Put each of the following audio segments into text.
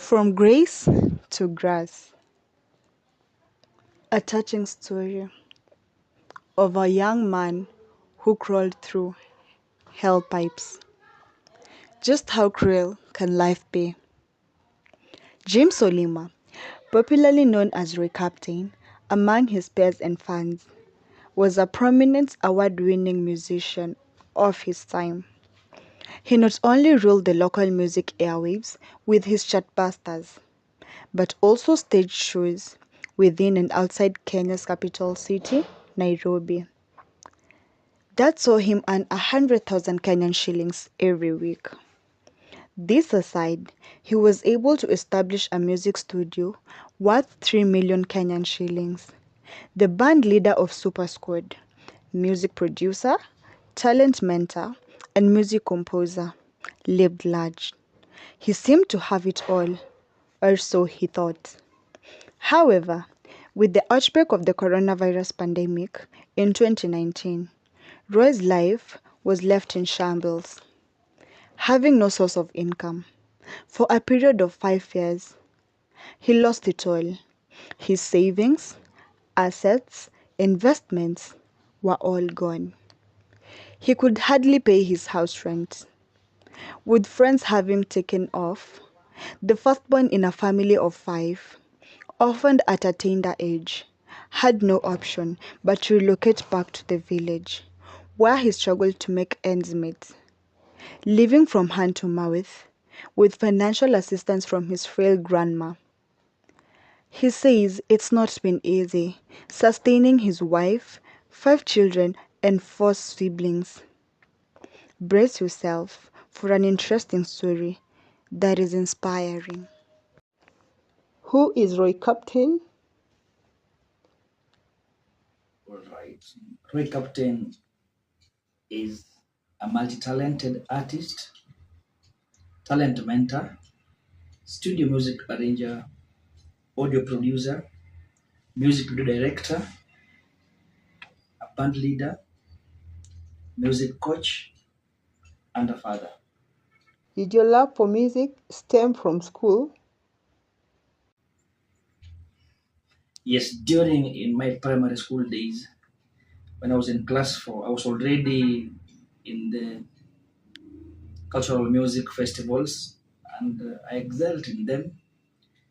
From grace to grass, a touching story of a young man who crawled through hell pipes. Just how cruel can life be? James Solima, popularly known as Roy Captain among his peers and fans, was a prominent award-winning musician of his time. He not only ruled the local music airwaves with his chartbusters, but also staged shows within and outside Kenya's capital city, Nairobi. That saw him earn 100,000 Kenyan shillings every week. This aside, he was able to establish a music studio worth 3 million Kenyan shillings. The band leader of Super Squad, music producer, talent mentor, and music composer, lived large. He seemed to have it all, or so he thought. However, with the outbreak of the coronavirus pandemic in 2019, Roy's life was left in shambles, having no source of income. For a period of 5 years, he lost it all. His savings, assets, investments were all gone. He could hardly pay his house rent. With friends having taken off, the firstborn in a family of five, orphaned at a tender age, had no option but to relocate back to the village, where he struggled to make ends meet, living from hand to mouth, with financial assistance from his frail grandma. He says it's not been easy, sustaining his wife, 5 children, and 4 siblings. Brace yourself for an interesting story that is inspiring. Who is Roy Captain? All right. Roy Captain is a multi-talented artist, talent mentor, studio music arranger, audio producer, music video director, a band leader, music coach, and a father. Did your love for music stem from school? Yes, during in my primary school days, when I was in class 4, I was already in the cultural music festivals and I excelled in them.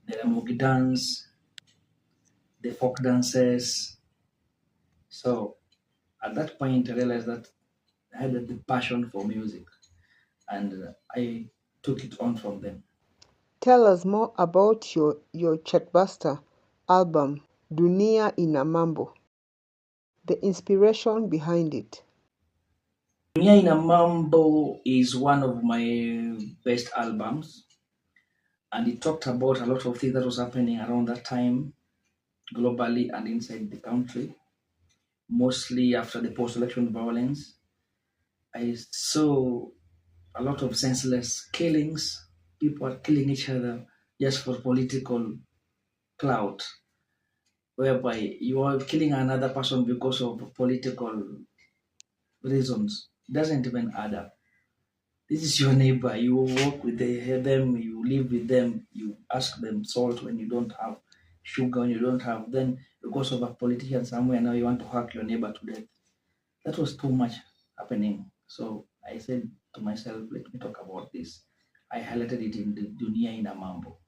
The Ramogi dance, the folk dances. So at that point, I realized that I had the passion for music and I took it on from them. Tell us more about your Chatbuster album, Dunia Ina Mambo, the inspiration behind it. Dunia Ina Mambo is one of my best albums and it talked about a lot of things that was happening around that time globally and inside the country, mostly after the post-election violence. I saw a lot of senseless killings. People are killing each other just for political clout, whereby you are killing another person because of political reasons. It doesn't even add up. This is your neighbor. You walk with them, you live with them, you ask them salt when you don't have, sugar when you don't have. Then, because of a politician somewhere, now you want to hack your neighbor to death. That was too much happening. So I said to myself, let me talk about this. I highlighted it in the Dunia Ina Mambo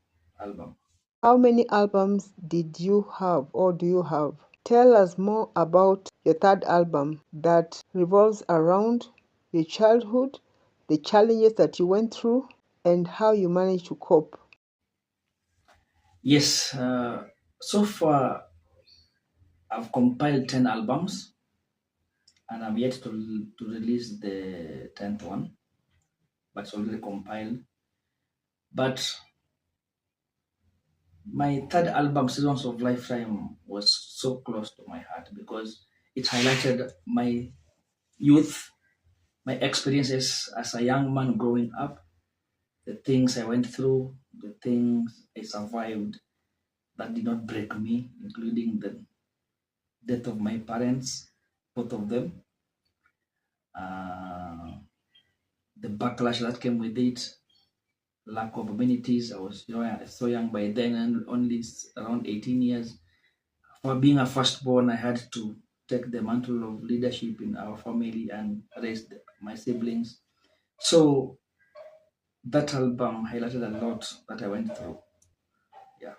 album. How many albums did you have or do you have? Tell us more about your third album that revolves around your childhood, the challenges that you went through, and how you managed to cope. Yes, so far I've compiled 10 albums and I'm yet to release the 10th one, but it's already compiled. But my third album, Seasons of Lifetime, was so close to my heart because it highlighted my youth, my experiences as a young man growing up, the things I went through, the things I survived that did not break me, including the death of my parents, both of them, uh, the backlash that came with it, lack of amenities. I was so young by then, and only around 18 years. For being a firstborn, I had to take the mantle of leadership in our family and raise my siblings. So that album highlighted a lot that I went through. Yeah.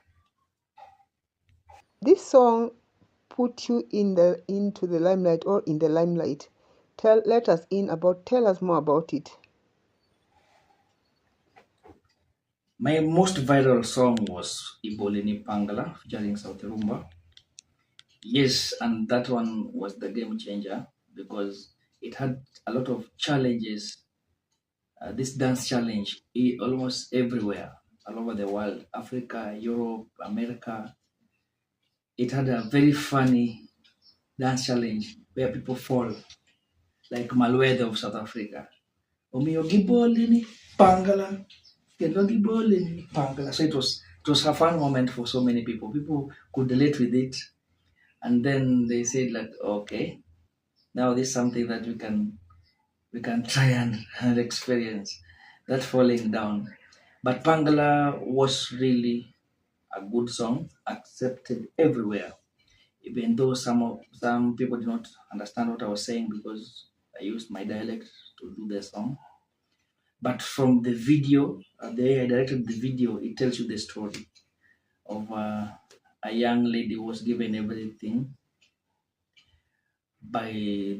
This song put you into the limelight or in the limelight. Tell us more about it. My most viral song was Ibolini Pangala featuring South Rumba. Yes, and that one was the game changer because it had a lot of challenges. This dance challenge almost everywhere, all over the world, Africa, Europe, America. It had a very funny dance challenge where people fall, like Malwethe of South Africa. Omiyogibolini Pangala. Kendogibolini Pangala. So it was a fun moment for so many people. People could relate with it, and then they said like, okay, now this is something that we can try and experience that falling down. But Pangala was really a good song, accepted everywhere. Even though some people did not understand what I was saying because I used my dialect to do the song. But from the video, the way I directed the video, it tells you the story of a young lady who was given everything by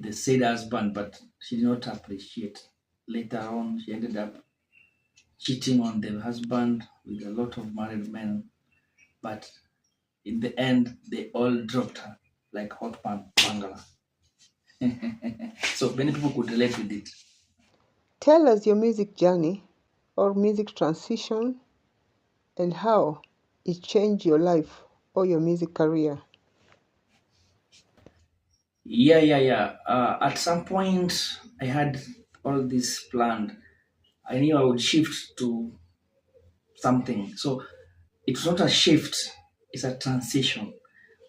the said husband, but she did not appreciate. Later on, she ended up cheating on the husband with a lot of married men. But in the end, they all dropped her like hot pangala. So many people could relate with it. Tell us your music journey or music transition and how it changed your life or your music career. Yeah. At some point, I had all this planned. I knew I would shift to something. So it's not a shift, it's a transition.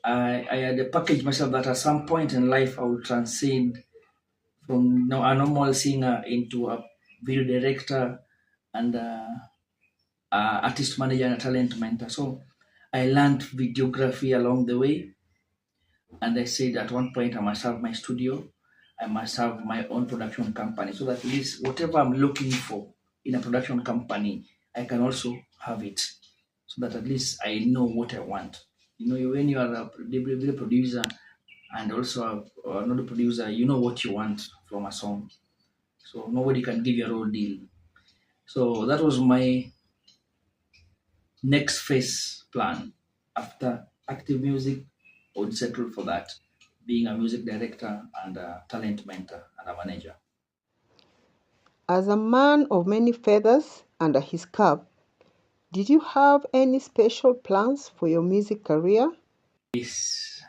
I had packaged myself that at some point in life I would transcend from a normal singer into a video director and artist manager and a talent mentor. So I learned videography along the way, and I said at one point I must have my studio, I must have my own production company, so that at least whatever I'm looking for in a production company, I can also have it, so that at least I know what I want. When you are a video producer and also another producer, you know what you want from a song. So nobody can give you a raw deal. So that was my next phase plan. After active music, I would settle for that, being a music director and a talent mentor and a manager. As a man of many feathers under his cap, did you have any special plans for your music career? Yes.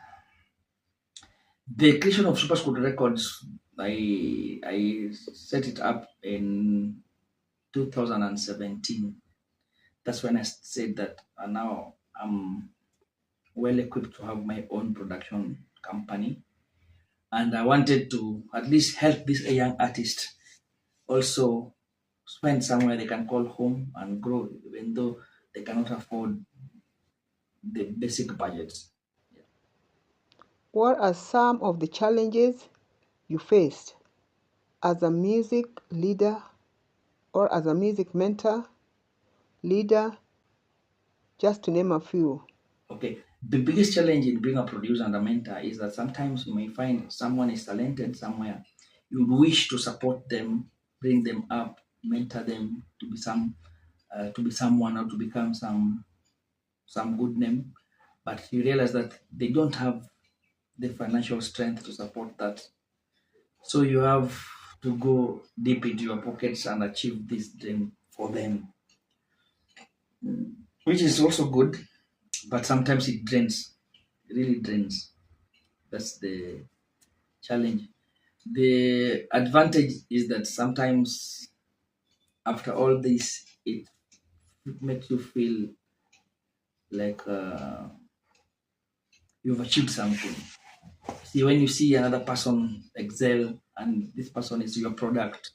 The creation of Super Squad Records, I set it up in 2017. That's when I said that now I'm well equipped to have my own production company, and I wanted to at least help this young artist also spend somewhere they can call home and grow, even though they cannot afford the basic budgets. What are some of the challenges you faced as a music leader or as a music mentor, leader, just to name a few? Okay, the biggest challenge in being a producer and a mentor is that sometimes you may find someone is talented somewhere. You would wish to support them, bring them up, mentor them to be someone or to become some good name, but you realize that they don't have the financial strength to support that. So you have to go deep into your pockets and achieve this dream for them, which is also good, but sometimes it drains, it really drains. That's the challenge. The advantage is that sometimes after all this, it makes you feel like you've achieved something. See, when you see another person excel and this person is your product,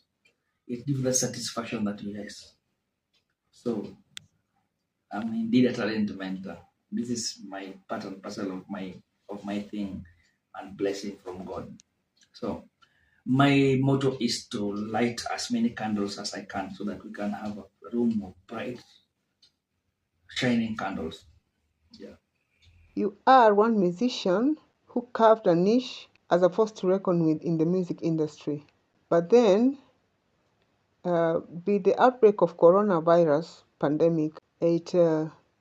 it gives that satisfaction that yes, So I'm indeed a talent mentor. This is my part and parcel of my thing and blessing from God. So my motto is to light as many candles as I can so that we can have a room of bright, shining candles. Yeah. You are one musician who carved a niche as a force to reckon with in the music industry. But then, with the outbreak of coronavirus pandemic, it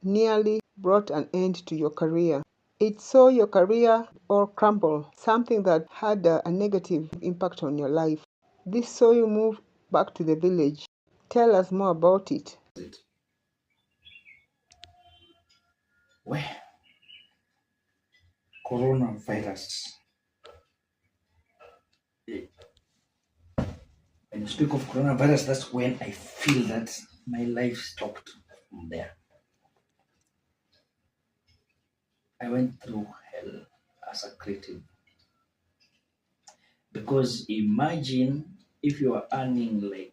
nearly brought an end to your career. It saw your career or crumble, something that had a negative impact on your life. This saw you move back to the village. Tell us more about it. Well, coronavirus. When you speak of coronavirus, that's when I feel that my life stopped from there. I went through hell as a creative. Because imagine if you are earning like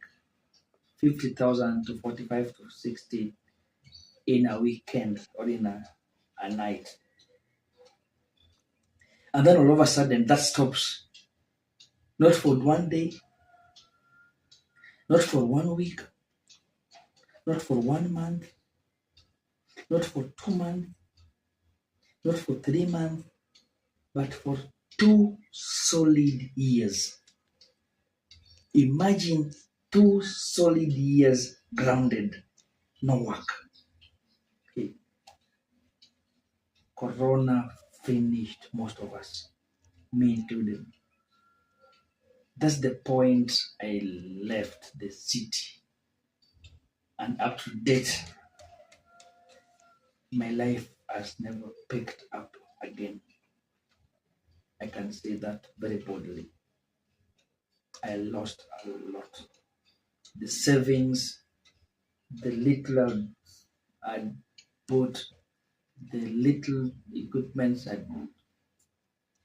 50,000 to 45 to 60 in a weekend or in a night. And then all of a sudden that stops. Not for one day, not for 1 week, not for 1 month, not for 2 months, not for 3 months, but for 2 solid years. Imagine 2 solid years grounded, no work. Okay. Corona finished most of us, me included. That's the point I left the city. And up to date, my life has never picked up again. I can say that very boldly. I lost a lot. The savings, the little I bought, the little equipment I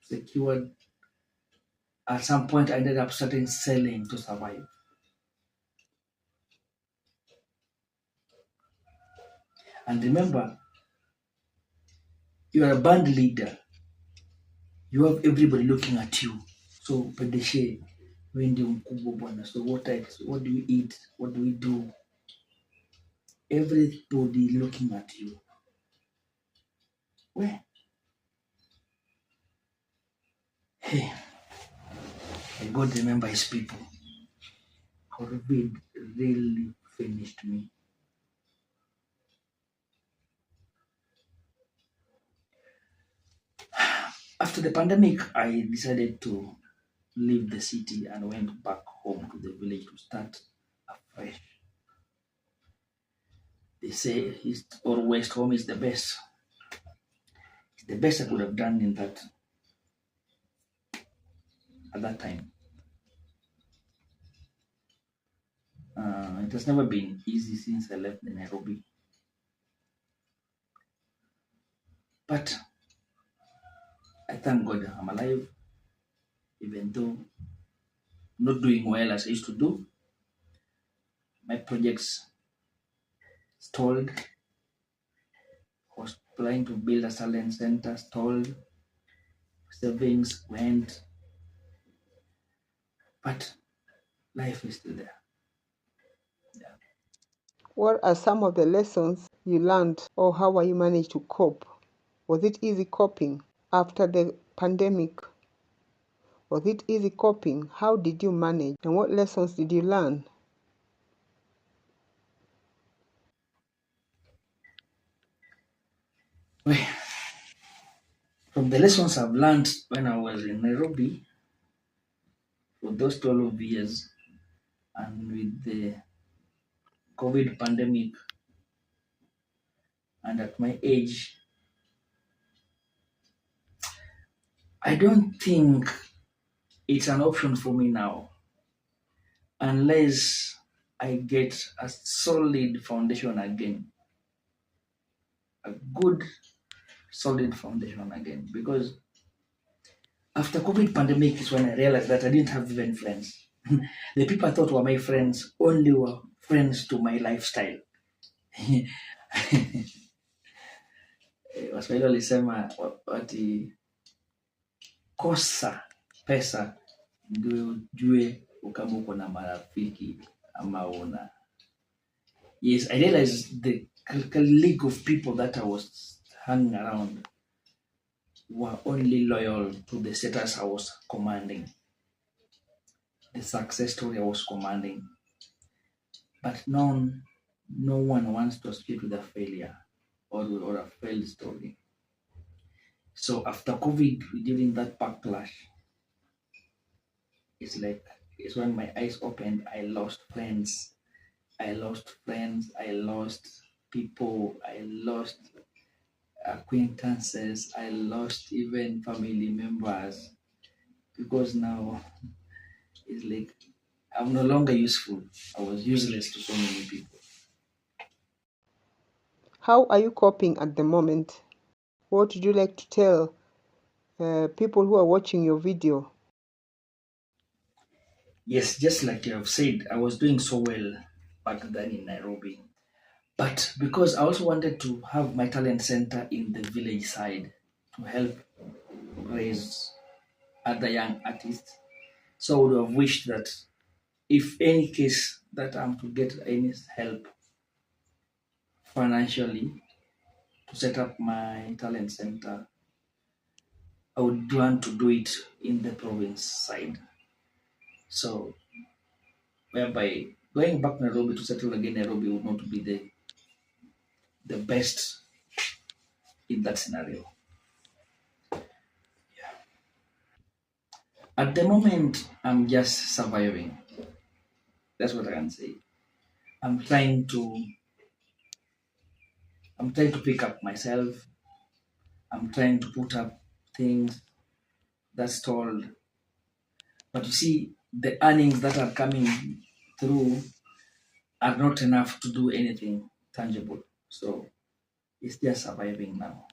secured, at some point I ended up starting selling to survive. And remember, you are a band leader. You have everybody looking at you. So pedeshe, wewe ndio mkubwa bwana. So what do we eat? What do we do? Everybody looking at you. Where? Hey, may God remember his people. COVID really finished me. After the pandemic, I decided to leave the city and went back home to the village to start afresh. They say East or West home is the best. It's the best I could have done in that at that time. It has never been easy since I left Nairobi. But I thank God I'm alive, even though not doing well as I used to do. My projects stalled. Was planning to build a talent center, stalled. Savings went, but life is still there. Yeah. What are some of the lessons you learned, or how are you managed to cope? Was it easy coping after the pandemic? Was it easy coping? How did you manage? And what lessons did you learn? Well, from the lessons I've learned when I was in Nairobi for those 12 years and with the COVID pandemic and at my age, I don't think it's an option for me now unless I get a solid foundation again, a good solid foundation again. Because after COVID pandemic is when I realized that I didn't have even friends. The people I thought were my friends only were friends to my lifestyle. Waswahili walisema wati kosa pesa ndio ujue kama uko na marafiki ama una. Yes, I realized the league of people that I was hanging around were only loyal to the status I was commanding, the success story I was commanding. But no one wants to speak with a failure or a failed story. So after COVID, during that backlash, it's like it's when my eyes opened. I lost friends. I lost friends. I lost people. I lost acquaintances. I lost even family members because now it's like I'm no longer useful. I was useless to so many people. How are you coping at the moment? What would you like to tell people who are watching your video? Yes, just like you have said, I was doing so well back then in Nairobi. But because I also wanted to have my talent center in the village side to help raise other young artists. So I would have wished that if any case that I'm to get any help financially to set up my talent center, I would want to do it in the province side. So whereby going back Nairobi to settle again Nairobi would not be the best in that scenario. At the moment, I'm just surviving. That's what I can say. I'm trying to I'm trying to pick up myself. I'm trying to put up things that's stalled. But you see, the earnings that are coming through are not enough to do anything tangible. So it's just surviving now.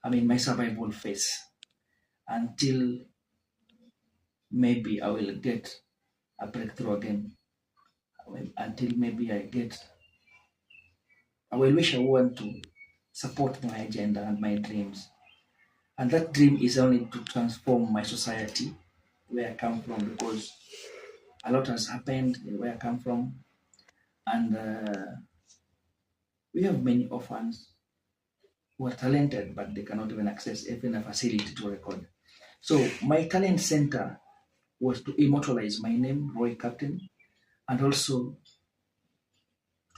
I'm in my survival phase until maybe I will get a breakthrough again. Until maybe I will wish I want to support my agenda and my dreams. And that dream is only to transform my society where I come from because a lot has happened where I come from. And we have many orphans who are talented, but they cannot even access even a facility to record. So my talent center was to immortalize my name, Roy Captain, and also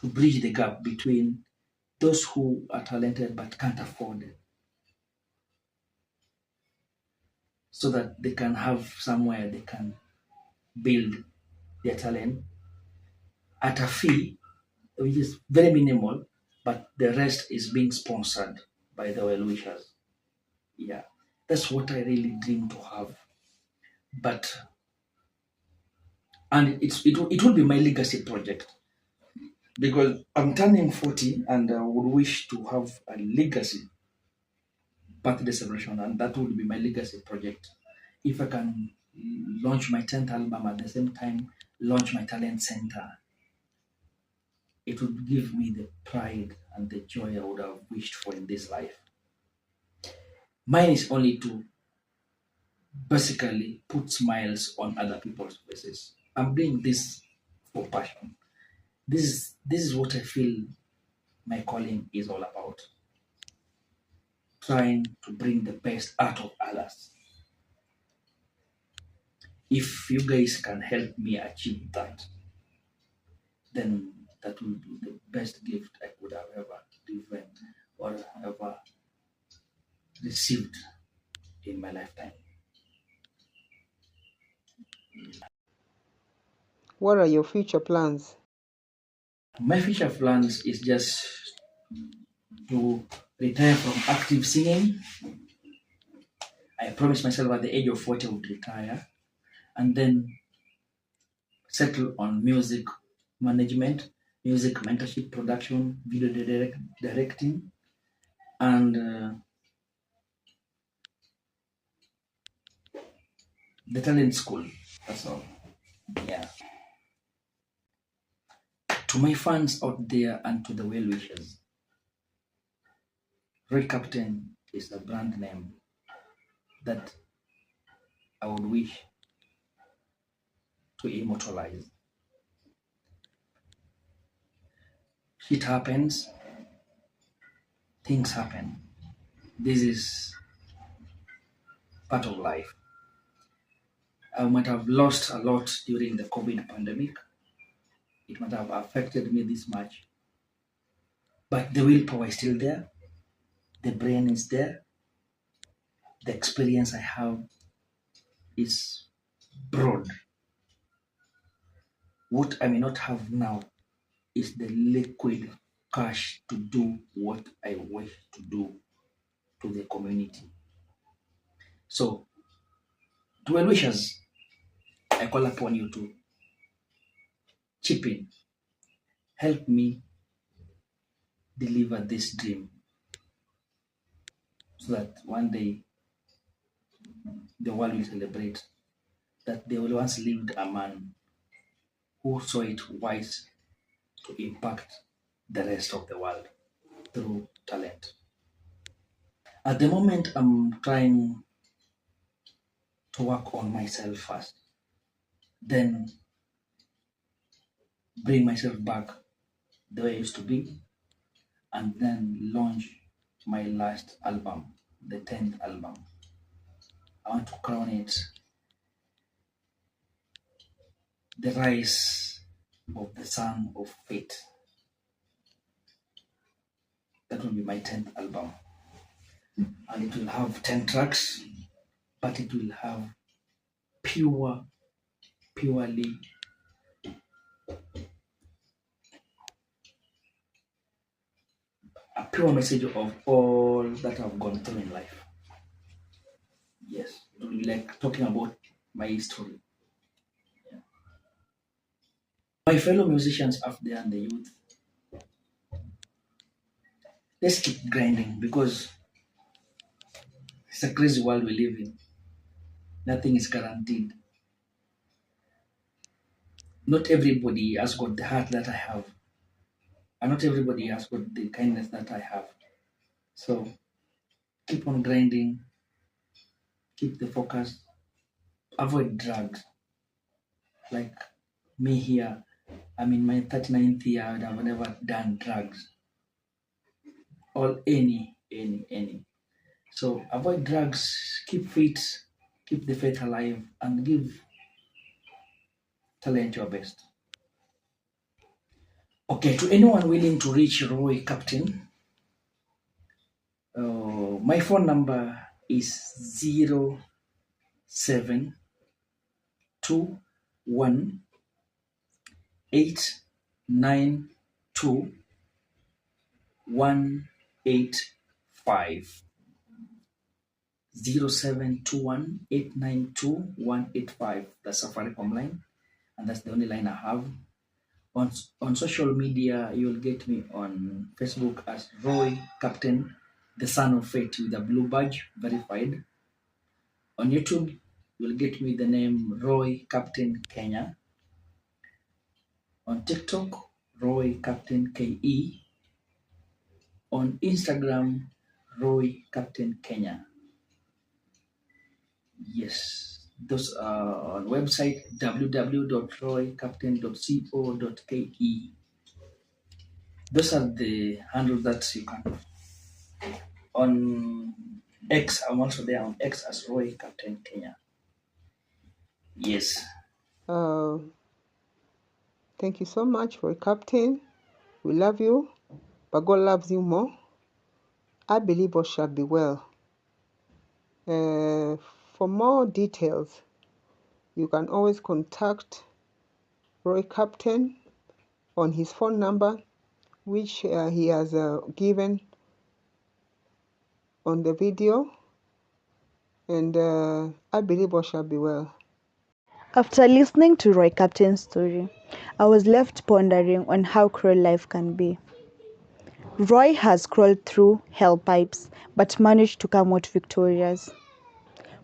to bridge the gap between those who are talented but can't afford it, so that they can have somewhere they can build their talent at a fee which is very minimal, but the rest is being sponsored by the well wishers. Yeah, that's what I really dream to have. But and it will be my legacy project because I'm turning 40 and I would wish to have a legacy birthday celebration, and that would be my legacy project. If I can launch my 10th album at the same time, launch my talent center, it would give me the pride and the joy I would have wished for in this life. Mine is only to basically put smiles on other people's faces. I'm doing this for passion. This is what I feel my calling is all about. Trying to bring the best out of others. If you guys can help me achieve that, then that will be the best gift I could have ever given or ever received in my lifetime. What are your future plans? My future plans is just to retire from active singing. I promised myself at the age of 40 I would retire and then settle on music management, music mentorship, production, video directing, and the talent school. That's all. Yeah. To my fans out there and to the well wishers, Roy Captain is a brand name that I would wish to immortalize. Shit happens, things happen. This is part of life. I might have lost a lot during the COVID pandemic. It might have affected me this much. But the willpower is still there, the brain is there, the experience I have is broad. What I may not have now is the liquid cash to do what I wish to do to the community. So, to well wishers, I call upon you to chip in, help me deliver this dream so that one day the world will celebrate that there once lived a man who saw it wise to impact the rest of the world through talent. At the moment, I'm trying to work on myself first, then bring myself back the way I used to be, and then launch my last album, the 10th album. I want to crown it The Rise of the Son of Fate. That will be my 10th album. And it will have 10 tracks, but it will have purely a pure message of all that I've gone through in life. Yes, it will be like talking about my history. My fellow musicians out there and the youth, let's keep grinding because it's a crazy world we live in. Nothing is guaranteed. Not everybody has got the heart that I have, and not everybody has got the kindness that I have. So keep on grinding, keep the focus, avoid drugs. Like me here, I'm in my 39th year and I've never done drugs or any. So avoid drugs, keep fit, keep the faith alive, and give talent your best. Okay, to anyone willing to reach Roy Captain, my phone number is 0721 892 185. 0721 892 185. That's Safaricom line, and that's the only line I have. On social media, you'll get me on Facebook as Roy Captain, the Son of Fate with a blue badge, verified. On YouTube, you'll get me the name Roy Captain Kenya. On TikTok, Roy Captain KE. On Instagram, Roy Captain Kenya. Yes, those are on website www.roycaptain.co.ke. Those are the handles that you can. On X, I'm also there on X as Roy Captain Kenya. Yes. Uh, Thank you so much for Captain. We love you, but God loves you more. I believe all shall be well. For more details, you can always contact Roy Captain on his phone number, which he has given on the video, and I believe all shall be well. After listening to Roy Captain's story, I was left pondering on how cruel life can be. Roy has crawled through hell pipes but managed to come out victorious.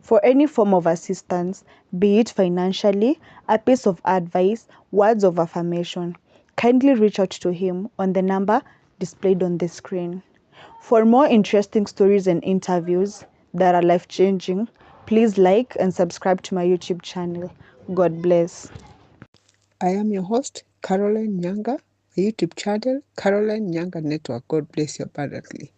For any form of assistance, be it financially, a piece of advice, words of affirmation, kindly reach out to him on the number displayed on the screen. For more interesting stories and interviews that are life changing, please like and subscribe to my YouTube channel. God bless. I am your host, Caroline Nyanga, YouTube channel, Caroline Nyanga Network. God bless you abundantly.